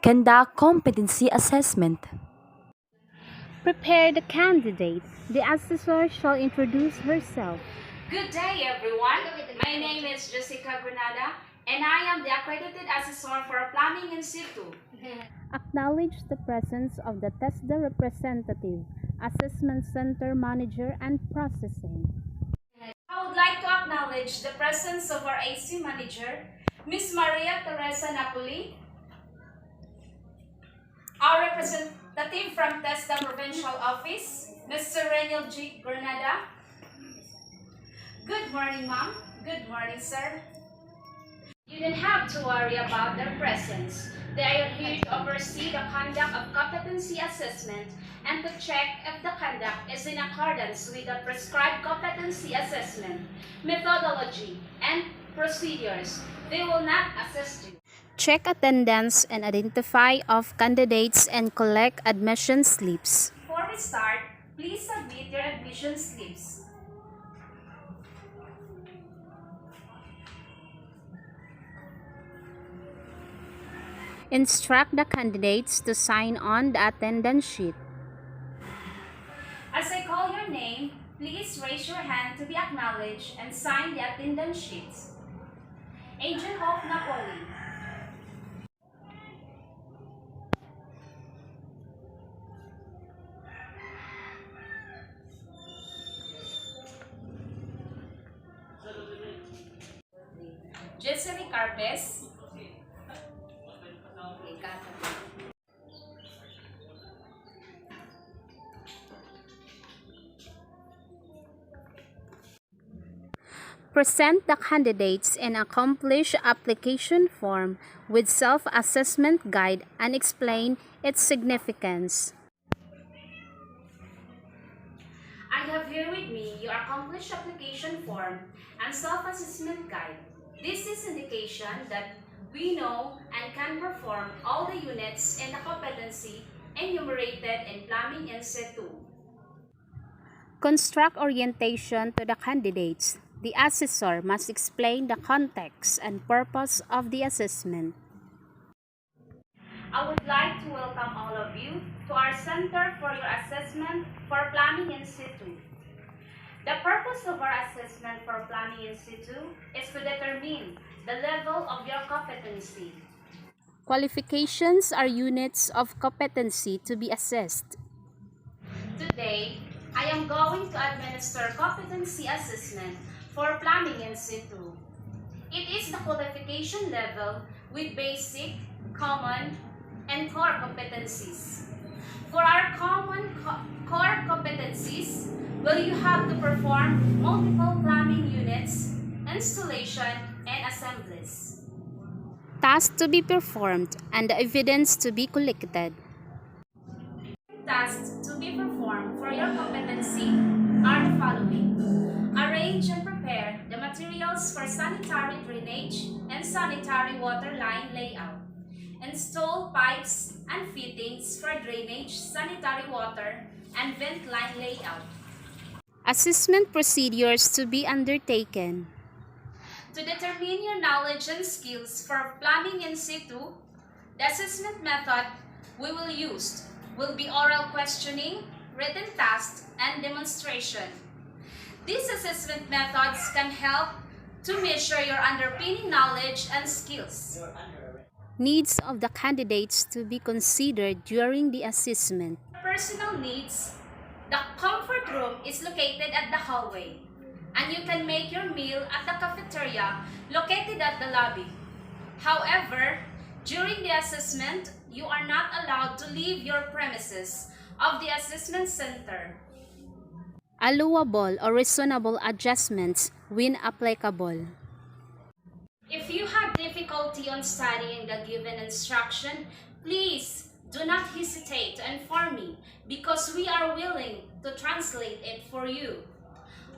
Conduct competency assessment. Prepare the candidate. The assessor shall introduce herself. Good day, everyone. My name is Jessica Granada, and I am the accredited assessor for plumbing in situ. Acknowledge the presence of the TESDA representative, assessment center manager, and processing. I would like to acknowledge the presence of our AC manager, Ms. Maria Teresa Napoli, our representative from TESDA Provincial Office, Mr. Reniel G. Granada. Good morning, ma'am. Good morning, sir. You don't have to worry about their presence. They are here to oversee the conduct of competency assessment and to check if the conduct is in accordance with the prescribed competency assessment, methodology, and procedures. They will not assist you. Check attendance and identify of candidates and collect admission slips. Before we start, please submit your admission slips. Instruct the candidates to sign on the attendance sheet. As I call your name, please raise your hand to be acknowledged and sign the attendance sheets. Agent Hope Napoli. Jessery Carpes. Present the candidates an accomplished application form with self-assessment guide and explain its significance. I have here with me your accomplished application form and self-assessment guide. This is indication that we know and can perform all the units in the competency enumerated in plumbing in situ. Construct orientation to the candidates. The assessor must explain the context and purpose of the assessment. I would like to welcome all of you to our Center for your Assessment for Plumbing in Situ. The purpose of our assessment for plumbing in situ is to determine the level of your competency. Qualifications are units of competency to be assessed. Today, I am going to administer competency assessment for plumbing in situ. It is the qualification level with basic, common, and core competencies. For our common core competencies, will you have to perform multiple plumbing units, installation, and assemblies. Tasks to be performed and the evidence to be collected. Tasks to be performed for your competency are the following. Arrange and prepare the materials for sanitary drainage and sanitary water line layout. Install pipes and fittings for drainage, sanitary water, and vent line layout. Assessment procedures to be undertaken. To determine your knowledge and skills for plumbing in situ, the assessment method we will use will be oral questioning, written tasks, and demonstration. These assessment methods can help to measure your underpinning knowledge and skills. Needs of the candidates to be considered during the assessment. Personal needs. The comfort room is located at the hallway, and you can make your meal at the cafeteria located at the lobby. However, during the assessment, you are not allowed to leave your premises of the assessment center. Allowable or reasonable adjustments when applicable. If you have difficulty on studying the given instruction, please do not hesitate to inform me because we are willing to translate it for you.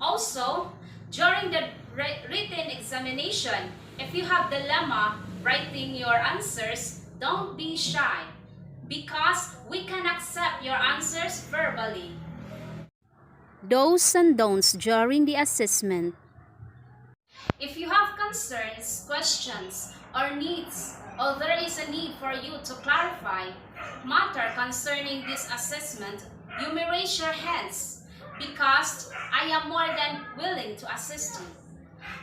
Also, during the written examination, if you have dilemma writing your answers, don't be shy because we can accept your answers verbally. Do's and don'ts during the assessment. If you have concerns, questions, or needs or there is a need for you to clarify matter concerning this assessment, you may raise your hands because I am more than willing to assist you.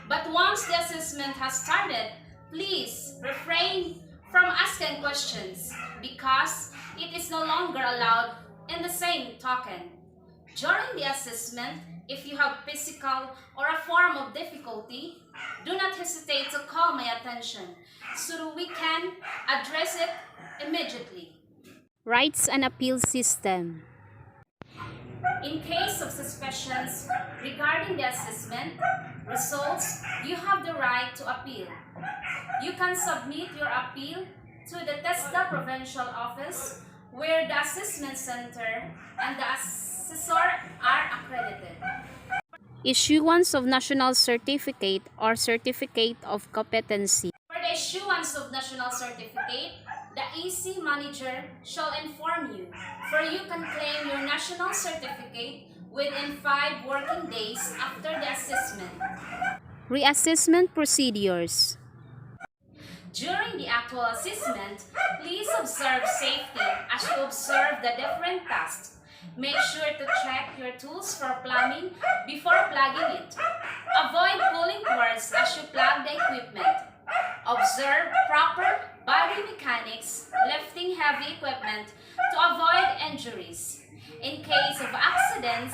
But once the assessment has started, please refrain from asking questions because it is no longer allowed in the same token. During the assessment, if you have physical or a form of difficulty, do not hesitate to call my attention so that we can address it immediately. Rights and appeal system. In case of suspicions regarding the assessment results, you have the right to appeal. You can submit your appeal to the TESDA Provincial Office where the assessment center and the assessor are accredited. Issuance of national certificate or certificate of competency. For the issuance of national certificate, the EC manager shall inform you, for you can claim your national certificate within 5 working days after the assessment. Reassessment procedures. During the actual assessment, please observe safety as you observe the different tasks. Make sure to check your tools for plumbing before plugging it. Avoid pulling cords as you plug the equipment. Observe proper body mechanics, lifting heavy equipment to avoid injuries. In case of accidents,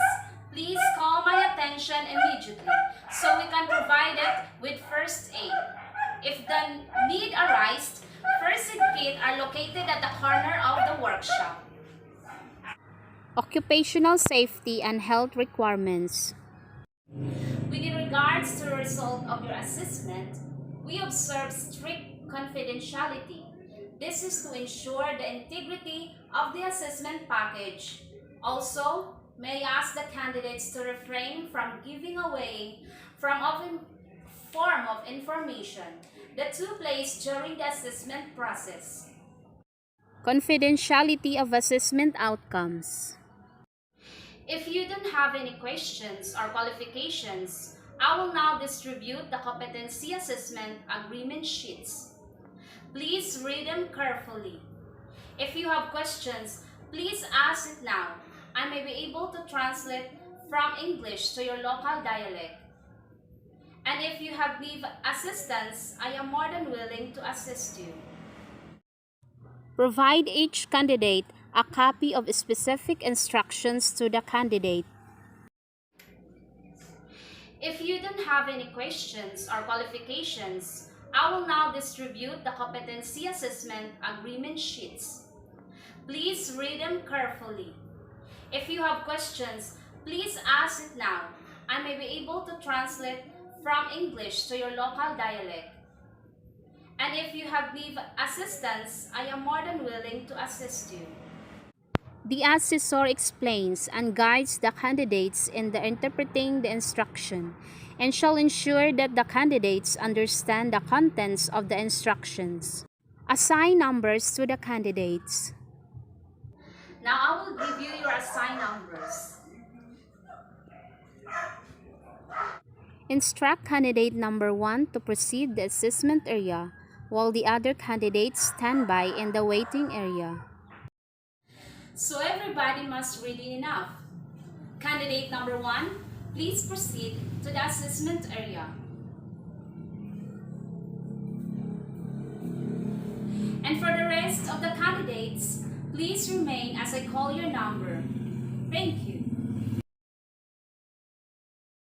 please call my attention immediately so we can provide it with first aid. If the need arises, first aid kits are located at the corner of the workshop. Occupational safety and health requirements. With regards to the result of your assessment, we observe strict confidentiality. This is to ensure the integrity of the assessment package. Also, may I ask the candidates to refrain from giving away form of information that took place during the assessment process. Confidentiality of assessment outcomes. If you don't have any questions or qualifications, I will now distribute the competency assessment agreement sheets. Please read them carefully. If you have questions, please ask it now. I may be able to translate from English to your local dialect. And if you have need assistance, I am more than willing to assist you. Provide each candidate a copy of specific instructions to the candidate. If you don't have any questions or qualifications, I will now distribute the competency assessment agreement sheets. Please read them carefully. If you have questions, please ask it now. I may be able to translate from English to your local dialect. And if you have need assistance, I am more than willing to assist you. The assessor explains and guides the candidates in interpreting the instruction and shall ensure that the candidates understand the contents of the instructions. Assign numbers to the candidates. Now I will give you your assigned numbers. Instruct candidate number 1 to proceed the assessment area while the other candidates stand by in the waiting area. So everybody must read it enough. Candidate number 1, please proceed to the assessment area. And for the rest of the candidates, please remain as I call your number. Thank you.